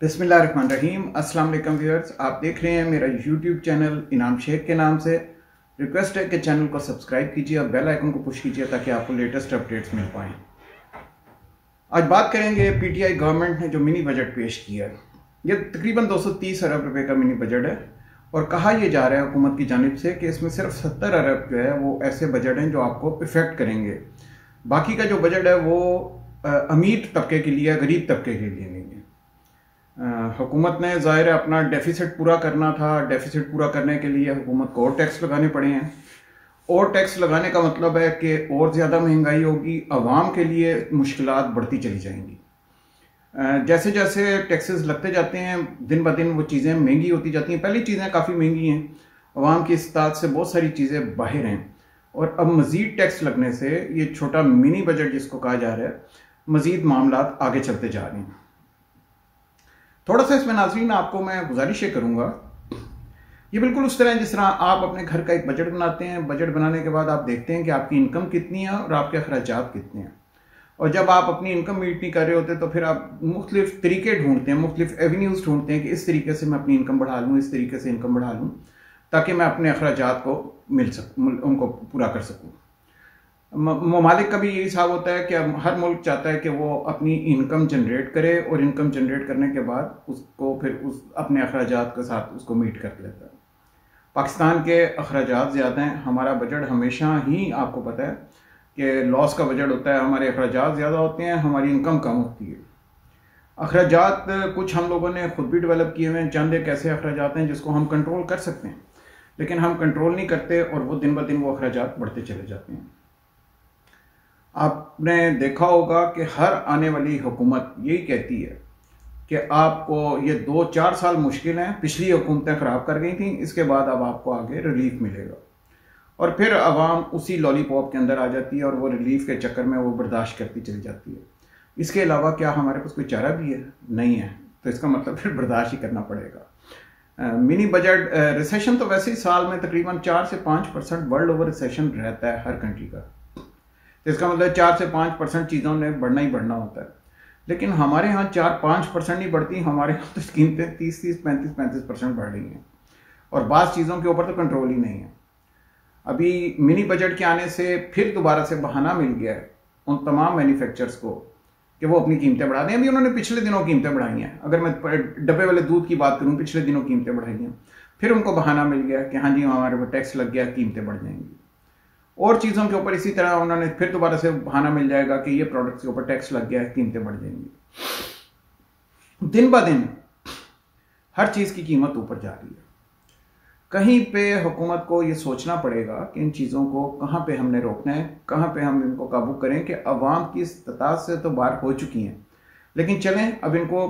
बिस्मिल्लाहिर्रहमानिर्रहीम। अस्सलाम वालेकुम व्यूअर्स, आप देख रहे हैं मेरा यूट्यूब चैनल इनाम शेख के नाम से। रिक्वेस्ट है कि चैनल को सब्सक्राइब कीजिए और बेल आइकन को पुश कीजिए ताकि आपको लेटेस्ट अपडेट्स मिल पाएँ। आज बात करेंगे पीटीआई गवर्नमेंट ने जो मिनी बजट पेश किया है। ये तकरीबन 230 अरब रुपए का मिनी बजट है और कहा यह जा रहा है हुकूमत की जानिब से कि इसमें सिर्फ 70 अरब जो है वो ऐसे बजट हैं जो आपको इफ़ेक्ट करेंगे। बाकी का जो बजट है वो अमीर तबके के लिए, गरीब तबके के लिए नहीं है। हुकूमत ने ज़ाहिर है अपना डेफिसिट पूरा करना था। डेफिसिट पूरा करने के लिए हुकूमत को और टैक्स लगाने पड़े हैं। और टैक्स लगाने का मतलब है कि और ज़्यादा महंगाई होगी, आवाम के लिए मुश्किलात बढ़ती चली जाएंगी। जैसे जैसे टैक्सेस लगते जाते हैं दिन ब दिन वो चीज़ें महंगी होती जाती हैं। पहली चीज़ें काफ़ी महंगी हैं, आवाम की इस्तात से बहुत सारी चीज़ें बाहर हैं और अब मज़ीद टैक्स लगने से ये छोटा मिनी बजट जिसको कहा जा रहा है, मज़ीद मामलात आगे चलते जा रहे हैं। थोड़ा सा इसमें नाज़रीन आपको मैं गुजारिश ये करूँगा, ये बिल्कुल उस तरह है जिस तरह आप अपने घर का एक बजट बनाते हैं। बजट बनाने के बाद आप देखते हैं कि आपकी इनकम कितनी है और आपके अखराजात कितने हैं। और जब आप अपनी इनकम मीट नहीं कर रहे होते तो फिर आप मुख्तलिफ तरीके ढूंढते हैं, मुख्तलिफ एवेन्यूज़ ढूंढते हैं कि इस तरीके से मैं अपनी इनकम बढ़ा लूँ, इस तरीके से इनकम बढ़ा लूँ ताकि मैं अपने अखराजात को उनको पूरा कर सकूँ। ममालिक का भी यही हिसाब होता है कि हर मुल्क चाहता है कि वो अपनी इनकम जनरेट करे और इनकम जनरेट करने के बाद उसको फिर उस अपने अखराजात के साथ उसको मीट कर लेता है। पाकिस्तान के अखराजात ज़्यादा हैं। हमारा बजट हमेशा ही आपको पता है कि लॉस का बजट होता है। हमारे अखराजात ज़्यादा होते हैं, हमारी इनकम कम होती है। अखराजात कुछ हम लोगों ने खुद भी डेवलप किए हुए हैं। चंद एक ऐसे अखराजात हैं जिसको हम कंट्रोल कर सकते हैं, लेकिन हम कंट्रोल नहीं करते और वो दिन ब दिन वो अखराजात बढ़ते चले जाते हैं। आपने देखा होगा कि हर आने वाली हुकूमत यही कहती है कि आपको ये 2-4 साल मुश्किल हैं, पिछली हुकूमतें ख़राब कर गई थी, इसके बाद अब आपको आगे रिलीफ मिलेगा। और फिर आवाम उसी लॉलीपॉप के अंदर आ जाती है और वो रिलीफ के चक्कर में वो बर्दाश्त करती चली जाती है। इसके अलावा क्या हमारे पास कोई चारा भी है? नहीं है। तो इसका मतलब फिर बर्दाश्त ही करना पड़ेगा। मिनी बजट रिसेशन तो वैसे ही साल में तकरीबन 4 से 5% वर्ल्ड ओवर रिसेशन रहता है हर कंट्री का। इसका मतलब 4 से 5% चीज़ों ने बढ़ना ही बढ़ना होता है। लेकिन हमारे यहाँ 4-5% नहीं बढ़ती, हमारे यहाँ तो कीमतें 30-30, 35-35% बढ़ रही हैं और बाज़ चीज़ों के ऊपर तो कंट्रोल ही नहीं है। अभी मिनी बजट के आने से फिर दोबारा से बहाना मिल गया है उन तमाम मैन्युफैक्चरर्स को कि वो अपनी कीमतें बढ़ा दें। अभी उन्होंने पिछले दिनों कीमतें बढ़ाई हैं। अगर मैं डब्बे वाले दूध की बात करूँ, पिछले दिनों कीमतें बढ़ाई हैं, फिर उनको बहाना मिल गया कि हाँ जी हमारे ऊपर टैक्स लग गया, कीमतें बढ़ जाएंगी। और चीज़ों के ऊपर इसी तरह उन्होंने फिर दोबारा से बहाना मिल जाएगा कि ये प्रोडक्ट्स के ऊपर टैक्स लग गया है, कीमतें बढ़ जाएंगी। दिन ब दिन हर चीज़ की कीमत ऊपर जा रही है। कहीं पे हुकूमत को ये सोचना पड़ेगा कि इन चीज़ों को कहाँ पे हमने रोकना है, कहाँ पे हम इनको काबू करें कि अवाम की इस्तात से तो बाहर हो चुकी हैं, लेकिन चलें अब इनको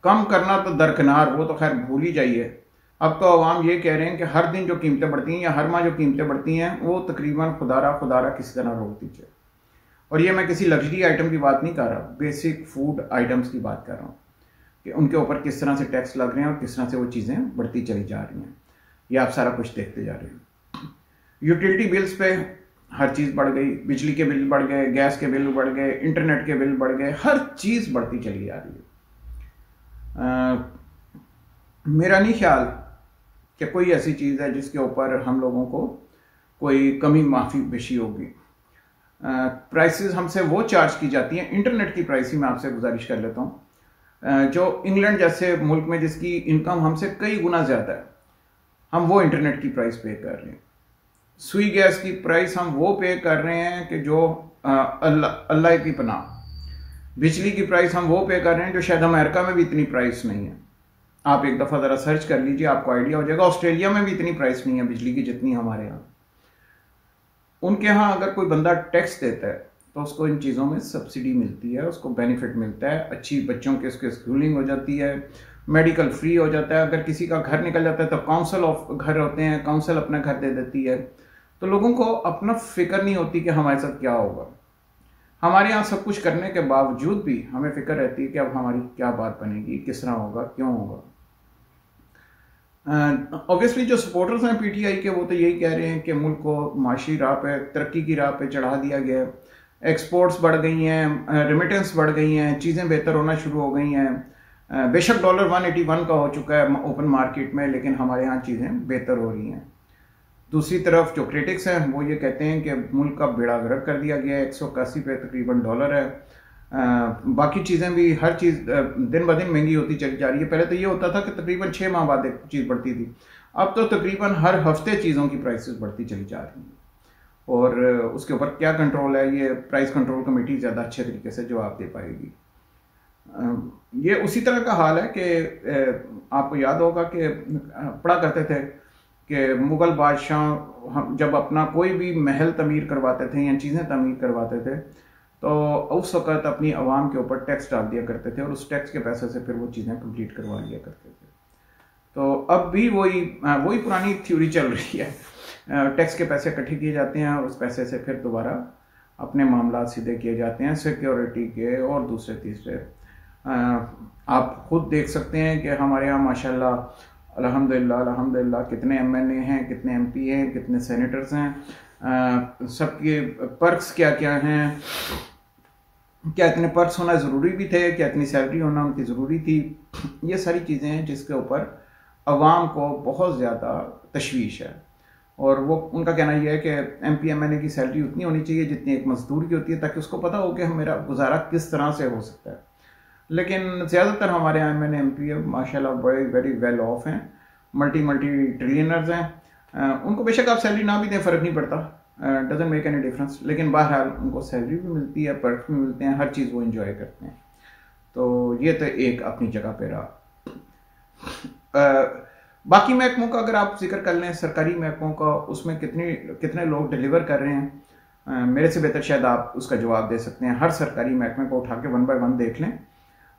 कम करना तो दरकिनार, वो तो खैर भूल ही जाइए। अब तो अवाम ये कह रहे हैं कि हर दिन जो कीमतें बढ़ती हैं या हर माह जो कीमतें बढ़ती हैं वो तकरीबन खुदारा किसी तरह रोक दीजिए। और ये मैं किसी लग्जरी आइटम की बात नहीं कर रहा, बेसिक फूड आइटम्स की बात कर रहा हूँ कि उनके ऊपर किस तरह से टैक्स लग रहे हैं और किस तरह से वो चीज़ें बढ़ती चली जा रही हैं। ये आप सारा कुछ देखते जा रहे हैं। यूटिलिटी बिल्स पे हर चीज़ बढ़ गई, बिजली के बिल बढ़ गए, गैस के बिल बढ़ गए, इंटरनेट के बिल बढ़ गए, हर चीज़ बढ़ती चली जा रही है। मेरा नहीं ख्याल कि कोई ऐसी चीज़ है जिसके ऊपर हम लोगों को कोई कमी माफ़ी पेशी होगी। प्राइसेस हमसे वो चार्ज की जाती हैं। इंटरनेट की प्राइस ही मैं आपसे गुजारिश कर लेता हूँ। जो इंग्लैंड जैसे मुल्क में जिसकी इनकम हमसे कई गुना ज़्यादा है, हम वो इंटरनेट की प्राइस पे कर रहे हैं। सुई गैस की प्राइस हम वो पे कर रहे हैं कि जो अल्लाह की पनाह। बिजली की प्राइस हम वो पे कर रहे हैं जो शायद अमेरिका में भी इतनी प्राइस नहीं है। आप एक दफ़ा ज़रा सर्च कर लीजिए, आपको आइडिया हो जाएगा। ऑस्ट्रेलिया में भी इतनी प्राइस नहीं है बिजली की जितनी हमारे यहाँ। उनके यहाँ अगर कोई बंदा टैक्स देता है तो उसको इन चीज़ों में सब्सिडी मिलती है, उसको बेनिफिट मिलता है, अच्छी बच्चों के उसके स्कूलिंग हो जाती है, मेडिकल फ्री हो जाता है। अगर किसी का घर निकल जाता है तो काउंसिल ऑफ घर होते हैं, काउंसिल अपना घर दे देती है। तो लोगों को अपना फिक्र नहीं होती कि हमारे साथ क्या होगा। हमारे यहाँ सब कुछ करने के बावजूद भी हमें फिक्र रहती है कि अब हमारी क्या बात बनेगी, किस तरह होगा, क्यों होगा। ऑब्वियसली जो सपोर्टर्स हैं पीटीआई के वो तो यही कह रहे हैं कि मुल्क को माशी राह पे, तरक्की की राह पे चढ़ा दिया गया है। एक्सपोर्ट्स बढ़ गई हैं, रेमिटेंस बढ़ गई हैं, चीज़ें बेहतर होना शुरू हो गई हैं, बेशक डॉलर 181 का हो चुका है ओपन मार्केट में, लेकिन हमारे यहाँ चीज़ें बेहतर हो रही हैं। दूसरी तरफ जो क्रिटिक्स हैं वो ये कहते हैं कि मुल्क का बेड़ा गर्क कर दिया गया है, 181 पे तकरीबन डॉलर है। बाकी चीज़ें भी, हर चीज़ दिन ब दिन महंगी होती चली जा रही है। पहले तो ये होता था कि तकरीबन 6 माह बाद एक चीज़ बढ़ती थी, अब तो तकरीबन हर हफ्ते चीज़ों की प्राइसेस बढ़ती चली जा रही हैं। और उसके ऊपर क्या कंट्रोल है, ये प्राइस कंट्रोल कमेटी ज़्यादा अच्छे तरीके से जवाब दे पाएगी। ये उसी तरह का हाल है कि आपको याद होगा कि पढ़ा करते थे कि मुग़ल बादशाह जब अपना कोई भी महल तमीर करवाते थे या चीज़ें तमीर करवाते थे तो उस वक़्त अपनी आवाम के ऊपर टैक्स डाल दिया करते थे और उस टैक्स के पैसे से फिर वो चीज़ें कंप्लीट करवा लिया करते थे। तो अब भी वही पुरानी थ्योरी चल रही है। टैक्स के पैसे इकट्ठे किए जाते हैं, उस पैसे से फिर दोबारा अपने मामला सीधे किए जाते हैं, सिक्योरिटी के और दूसरे तीसरे। आप खुद देख सकते हैं कि हमारे यहाँ माशाल्लाह अल्हम्दुलिल्लाह कितने MNA हैं, कितने MP हैं, कितने सेनेटर्स हैं, सबके पर्क्स क्या क्या हैं, क्या इतने पर्क्स होना ज़रूरी भी थे, क्या इतनी सैलरी होना उनकी ज़रूरी थी। ये सारी चीज़ें हैं जिसके ऊपर अवाम को बहुत ज़्यादा तशवीश है। और वो उनका कहना यह है कि MP MNA की सैलरी उतनी होनी चाहिए जितनी एक मजदूर की होती है, ताकि उसको पता हो कि मेरा गुजारा किस तरह से हो सकता है। लेकिन ज़्यादातर हमारे यहाँ MNA MP माशाल्लाह बड़े वेरी वेल ऑफ हैं, मल्टी ट्रिलियनर्स हैं। उनको बेशक आप सैलरी ना भी दें, फ़र्क नहीं पड़ता, डजंट मेक एनी डिफरेंस, लेकिन बहरहाल उनको सैलरी भी मिलती है, पर्क भी मिलते हैं, हर चीज़ वो इंजॉय करते हैं। तो ये तो एक अपनी जगह पे रहा। बाकी महकमों का अगर आप जिक्र कर लें, सरकारी महकमों का, उसमें कितने लोग डिलीवर कर रहे हैं, मेरे से बेहतर शायद आप उसका जवाब दे सकते हैं। हर सरकारी महकमे को उठा के 1 बाय 1 देख लें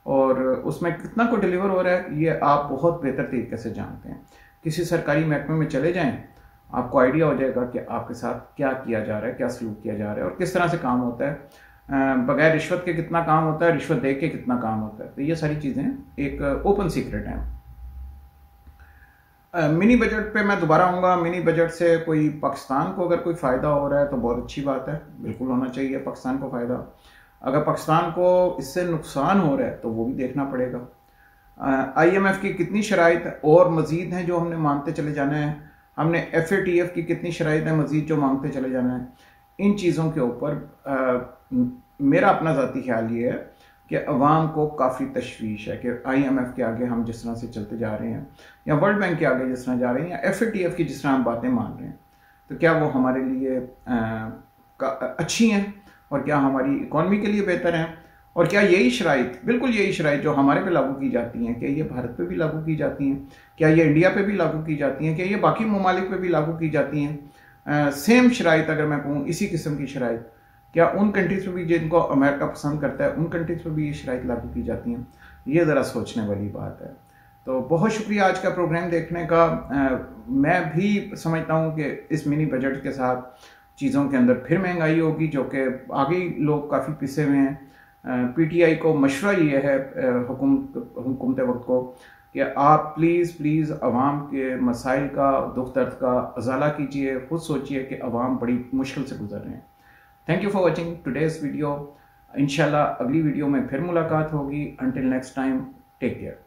और उसमें कितना को डिलीवर हो रहा है ये आप बहुत बेहतर तरीके से जानते हैं। किसी सरकारी महकमे में चले जाएं, आपको आइडिया हो जाएगा कि आपके साथ क्या किया जा रहा है, क्या सलूक किया जा रहा है और किस तरह से काम होता है। बगैर रिश्वत के कितना काम होता है, रिश्वत दे के कितना काम होता है। तो ये सारी चीज़ें एक ओपन सीक्रेट हैं। मिनी बजट पे मैं दोबारा आऊँगा। मिनी बजट से कोई पाकिस्तान को अगर कोई फ़ायदा हो रहा है तो बहुत अच्छी बात है, बिल्कुल होना चाहिए पाकिस्तान को फ़ायदा। अगर पाकिस्तान को इससे नुकसान हो रहा है तो वो भी देखना पड़ेगा। IMF की कितनी शराइत और मज़ीद हैं जो हमने मांगते चले जाना है, हमने FATF की कितनी शराइत है मज़ीद जो मांगते चले जाना है। इन चीज़ों के ऊपर मेरा अपना ज़ाती ख्याल ये है कि अवाम को काफ़ी तशवीश है कि IMF के आगे हम जिस तरह से चलते जा रहे हैं या वर्ल्ड बैंक के आगे जिस तरह जा रहे हैं या FATF की जिस तरह हम बातें मान रहे हैं, तो क्या वो हमारे लिए अच्छी हैं और क्या हमारी इकॉनमी के लिए बेहतर हैं, और क्या यही शराइत, बिल्कुल यही शराइत जो हमारे पे लागू की जाती हैं, क्या ये भारत पे भी लागू की जाती हैं, क्या ये इंडिया पे भी लागू की जाती हैं, क्या ये बाकी ममालिक पे भी लागू की जाती हैं। सेम शराइत अगर मैं कहूँ, इसी किस्म की शराइत क्या उन कंट्रीज़ पे भी जिनको अमेरिका पसंद करता है उन कंट्रीज़ पे भी ये शराइत लागू की जाती हैं। ये ज़रा सोचने वाली बात है। तो बहुत शुक्रिया आज का प्रोग्राम देखने का। मैं भी समझता हूँ कि इस मिनी बजट के साथ चीज़ों के अंदर फिर महंगाई होगी, जो कि आगे लोग काफ़ी पिसे हुए हैं। PTI को मशवरा ये है हुकूमत वक्त को कि आप प्लीज़ अवाम के मसाइल का, दुख दर्द का अजाला कीजिए, खुद सोचिए कि अवाम बड़ी मुश्किल से गुजर रहे हैं। Thank you for watching today's video. इंशाल्लाह अगली वीडियो में फिर मुलाकात होगी। Until next time, take care.